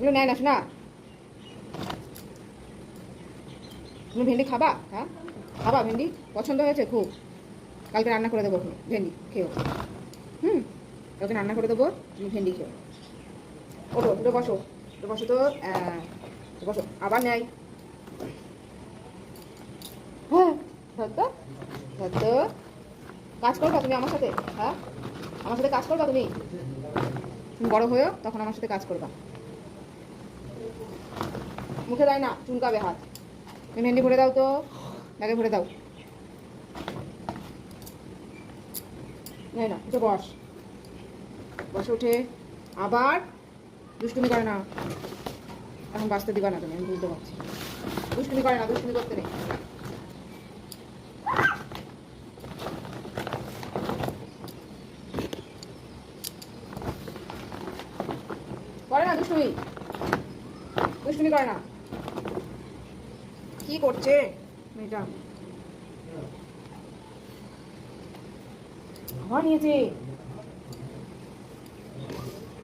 এগুলো নেয় না শোনা। তুমি ভেন্ডি খাবা? হ্যাঁ খাবা ভেন্ডি? পছন্দ হয়েছে খুব? কালকে রান্না করে দেবো ভেন্ডি খেও। কালকে রান্না করে দেবো, তুমি ভেন্ডি খেও। ওঠো উঠে বসো, উঠে বসো তো। বসো, আবার নেয়। হ্যাঁ ধরতো ধরতো। কাজ করবা তুমি আমার সাথে? হ্যাঁ আমার সাথে কাজ করবা তুমি? তুমি বড় হয়েও তখন আমার সাথে কাজ করবা। মুখে দেয় না, চুলকাবে হাত। তুমি ভেন্ডি ভরে দাও তো, ব্যাগে ভরে দাও। নেই না, উঠে বস, বসে উঠে আবার দুষ্টুমি করে না। এখন বাঁচতে দিবা না তুমি, আমি বুঝতে পারছি। দুষ্টুমি করে না, দুষ্টুমি করতে নেই। করে না দুষ্টুমি, দুষ্টুমি করে না। কি করছে মেয়েটা? খাবার নিয়েছে।